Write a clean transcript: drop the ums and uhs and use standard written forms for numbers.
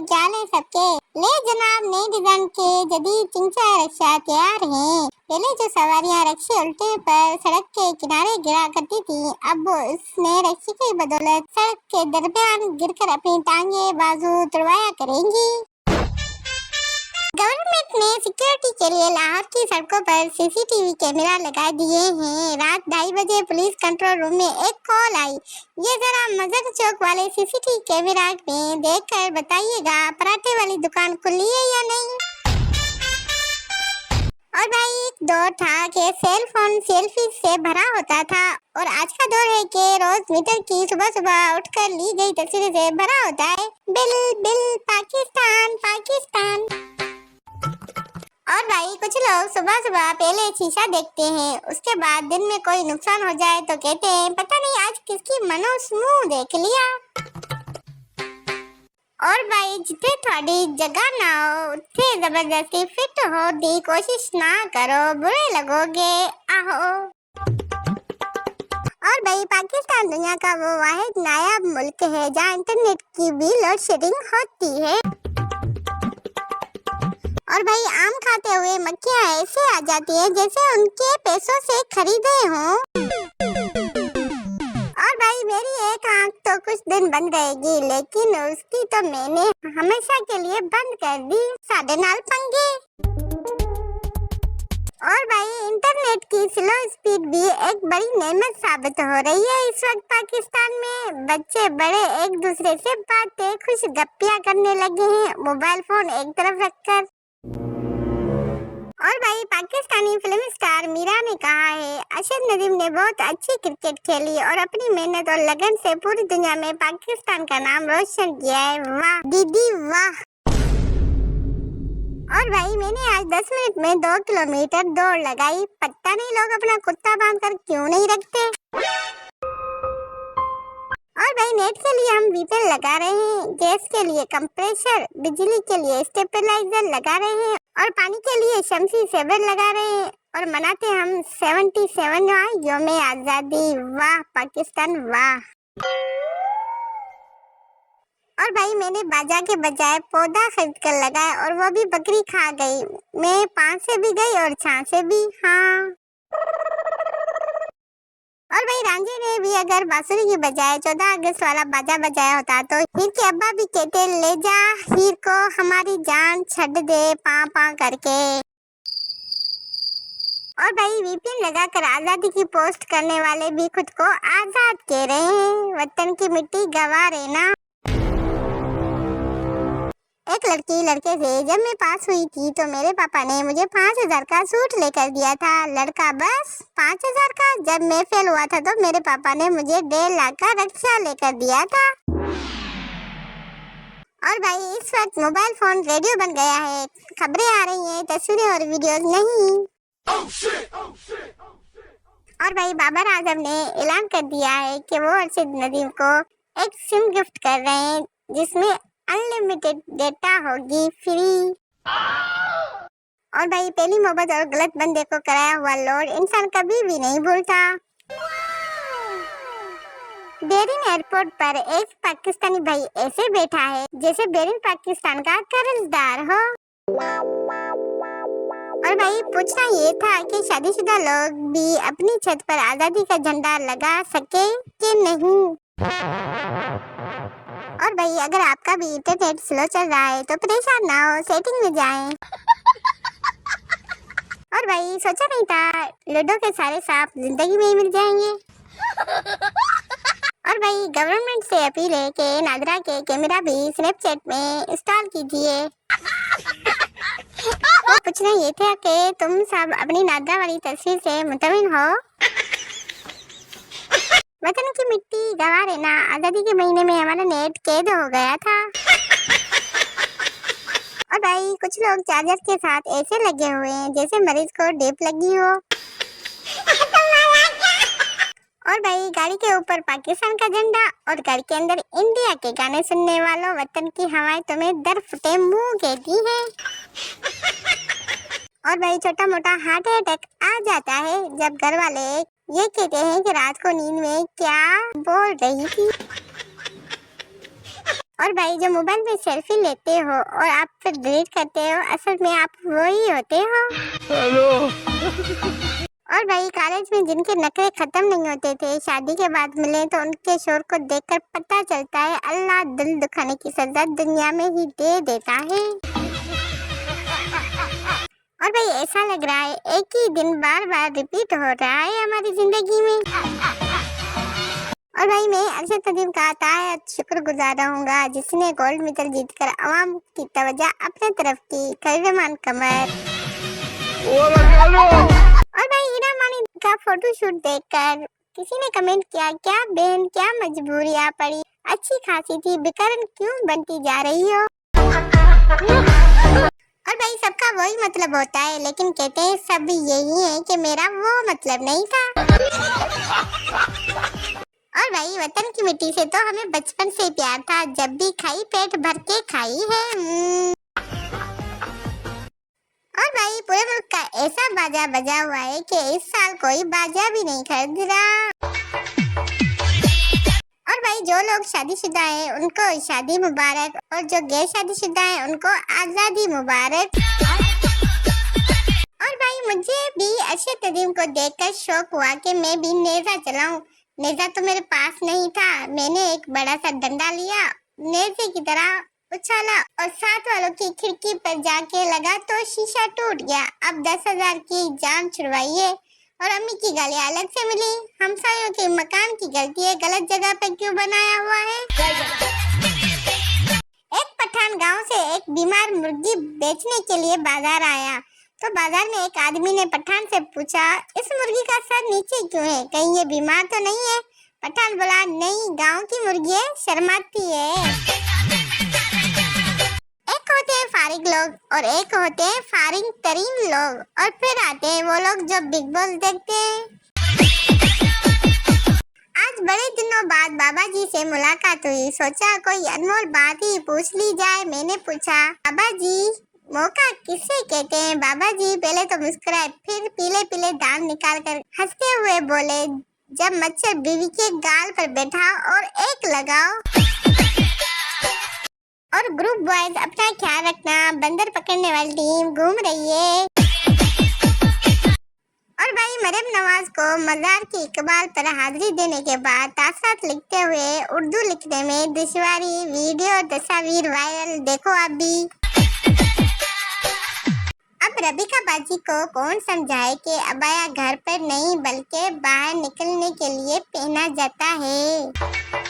क्या हाल है सबके। ले जनाब, नए डिजाइन के जदीद चिंचा रक्षा तैयार हैं। पहले जो सवारियां रक्षे उल्टे पर सड़क के किनारे गिरा करती थी, अब वो इस नए रक्षे की बदौलत सड़क के दरमियान गिरकर अपनी टांगे बाजू तुड़वाया करेंगी। गवर्नमेंट ने सिक्योरिटी के लिए लाहौर की सड़कों पर सीसीटीवी कैमरा लगा दिए हैं। रात 2:30 बजे पुलिस कंट्रोल रूम में एक कॉल आई। ये जरा मजर चौक वाले सीसीटीवी कैमरा में देखकर बताइएगा पराठे वाली दुकान खुली है या नहीं। और भाई एक दौर था कि सेल फोन सेल्फी से भरा होता था और आज का दौर है कि रोज मीटर की सुबह सुबह उठकर ली गई तस्वीरों से भरा होता है। Bill bill Pakistan Pakistan. और भाई कुछ लोग सुबह सुबह पहले शीशा देखते हैं, उसके बाद दिन में कोई नुकसान हो जाए तो कहते हैं पता नहीं आज किसकी मनुष्य मुंह देख लिया। और भाई जिथे थोड़ी जगह ना हो उठे जबरदस्ती फिट हो दी कोशिश ना करो, बुरे लगोगे आहो। और भाई पाकिस्तान दुनिया का वो वाहिद नायाब मुल्क है जहाँ इंटरनेट की भी लोड शेडिंग होती है। और भाई आम खाते हुए मक्खियाँ ऐसे आ जाती है जैसे उनके पैसों से खरीदे हों। और भाई मेरी एक आंख तो कुछ दिन बंद रहेगी, लेकिन उसकी तो मैंने हमेशा के लिए बंद कर दी। साढ़े नाल पंगे। और भाई इंटरनेट की स्लो स्पीड भी एक बड़ी नेमत साबित हो रही है इस वक्त पाकिस्तान में। बच्चे बड़े एक दूसरे से बातें खुश गप्पियां करने लगे हैं, मोबाइल फोन एक तरफ रखकर। और भाई पाकिस्तानी फिल्म स्टार मीरा ने कहा है अरशद नदीम ने बहुत अच्छी क्रिकेट खेली और अपनी मेहनत और लगन से पूरी दुनिया में पाकिस्तान का नाम रोशन किया है। वाह दीदी वाह। और भाई मैंने आज 10 मिनट में 2 किलोमीटर दौड़ लगाई। पता नहीं लोग अपना कुत्ता बांधकर क्यों नहीं रखते। और भाई नेट के लिए हम वीपीएन लगा रहे हैं, गैस के लिए कंप्रेसर, बिजली के लिए स्टेबलाइजर लगा रहे हैं और पानी के लिए शमसी सेवर लगा रहे हैं और मनाते हम 77वां यौम आजादी। वाह पाकिस्तान वाह। और भाई मैंने बाजा के बजाय पौधा खरीद कर लगाया और वो भी बकरी खा गई। मैं 5 से भी गई और 6 से भी। हाँ। और भाई रांझे ने भी अगर बांसुरी की बजाय 14 अगस्त वाला बाजा बजाया होता तो हीर के अब्बा भी कहते ले जा हीर को हमारी जान छड़ दे पा पा करके। और भाई वीपीएन लगाकर आजादी की पोस्ट करने वाले भी खुद को आजाद कह रहे हैं। वतन की मिट्टी गंवा रहे ना। एक लड़की लड़के से जब मैं पास हुई थी तो मेरे पापा ने मुझे 5000 का सूट लेकर दिया था। लड़का बस 5000 का। जब मैं फेल हुआ था तो मेरे पापा ने मुझे 1.5 लाख का रक्षा लेकर दिया था। और भाई इस वक्त मोबाइल फोन रेडियो बन गया है, खबरें आ रही हैं, तस्वीरें और वीडियोस नहीं। और भाई बाबर आजम ने ऐलान कर दिया है कि वो अरशद नदीम को एक सिम गिफ्ट कर रहे हैं जिसमें अनलिमिटेड डेटा होगी फ्री। और भाई पहली मोहब्बत और गलत बंदे को कराया हुआ लोड इंसान कभी भी नहीं भूलता। बेरिन एयरपोर्ट पर एक पाकिस्तानी भाई ऐसे बैठा है जैसे बेरिन पाकिस्तान का कर्जदार हो। और भाई पूछना ये था कि शादीशुदा लोग भी अपनी छत पर आजादी का झंडा लगा सके कि नहीं। और भाई अगर आपका भी इंटरनेट स्लो चल रहा है तो परेशान ना हो, सेटिंग में जाएं। और भाई सोचा नहीं था लूडो के सारे सांप जिंदगी में ही मिल जाएंगे। और भाई गवर्नमेंट से अपील है कि नादरा के कैमरा भी स्नैपचैट में इंस्टॉल कीजिए। तो पूछना ये था कि तुम सब अपनी नादरा वाली तस्वीर से मुतमिन हो। वतन की मिट्टी गंवा रहे ना। आजादी के महीने में हमारा नेट कैद हो गया था। और भाई कुछ लोग चार्जर के साथ ऐसे लगे हुए हैं जैसे मरीज को ड्रिप लगी हो। और भाई गाड़ी के ऊपर पाकिस्तान का झंडा और गाड़ी के अंदर इंडिया के गाने सुनने वालों, वतन की हवाएं तुम्हें दर फुटे मुंह कहती है। और भाई छोटा मोटा हार्ट अटैक आ जाता है जब घर वाले ये कहते हैं कि रात को नींद में क्या बोल रही थी। और भाई जो मोबाइल में सेल्फी लेते हो और आप फिर डिलीट करते हो, असल में आप वही होते हो। हेलो। और भाई कॉलेज में जिनके नखरे खत्म नहीं होते थे, शादी के बाद मिले तो उनके शोर को देखकर पता चलता है अल्लाह दिल दुखाने की सजा दुनिया में ही दे देता है। और भाई ऐसा लग रहा है एक ही दिन बार बार रिपीट हो रहा है हमारी जिंदगी में। और भाई मैं अरशद नदीम का तायत शुक्रगुजार रहूंगा जिसने गोल्ड मेडल जीतकर अवाम की तवज्जो अपने तरफ की। खैरमान कमर। और भाई हीरा मानी का फोटोशूट देखकर किसी ने कमेंट किया, क्या बहन क्या मजबूरियां पड़ी, अच्छी खासी थी, बेकरार क्यों बनती जा रही हो। और भाई सबका वही मतलब होता है, लेकिन कहते हैं सब यही है कि मेरा वो मतलब नहीं था। और भाई वतन की मिट्टी से तो हमें बचपन से प्यार था, जब भी खाई पेट भर के खाई है। और भाई पूरे मुल्क का ऐसा बाजा बजा हुआ है कि इस साल कोई बाजा भी नहीं खरीद रहा। और भाई जो लोग शादीशुदा हैं उनको शादी मुबारक, और जो गैर शादीशुदा हैं उनको आजादी मुबारक। और भाई मुझे भी अरशद नदीम को देखकर शौक हुआ कि मैं भी नेजा चलाऊं। नेजा तो मेरे पास नहीं था, मैंने एक बड़ा सा डंडा लिया, नेजे की तरह उछाला और साथ वालों की खिड़की पर जाके लगा तो शीशा टूट गया। अब 10,000 की जान छुड़वाइए। और अम्मी की गालियां अलग से मिली। हमसायों के मकान की गलती है, गलत जगह पर क्यों बनाया हुआ है। एक पठान गांव से एक बीमार मुर्गी बेचने के लिए बाजार आया, तो बाजार में एक आदमी ने पठान से पूछा, इस मुर्गी का सर नीचे क्यों है, कहीं ये बीमार तो नहीं है। पठान बोला, नहीं गांव की मुर्गी है, शर्माती है। एक होते हैं फारिग लोग और एक होते हैं फारिग तरीन लोग, और फिर आते हैं वो लोग जो बिग बॉस देखते हैं। आज बड़े दिनों बाद बाबा जी से मुलाकात हुई, सोचा कोई अनमोल बात ही पूछ ली जाए। मैंने पूछा, बाबा जी मौका किसे कहते हैं। बाबा जी पहले तो मुस्कुराए, फिर पीले पीले दांत निकालकर हंसते हुए बोले, जब मच्छर बीवी के गाल पर बैठा और एक लगाओ। और ग्रुप बॉयज अपना ख्याल रखना, बंदर पकड़ने वाली टीम घूम रही है। और भाई मरियम नवाज को मजार की इकबाल पर हाजिरी देने के बाद तासरात लिखते हुए उर्दू लिखने में दुश्वारी, वीडियो तस्वीर वायरल, देखो आप भी। अब रबीका बाजी को कौन समझाए कि अबाया घर पर नहीं बल्कि बाहर निकलने के लिए पहना जाता है।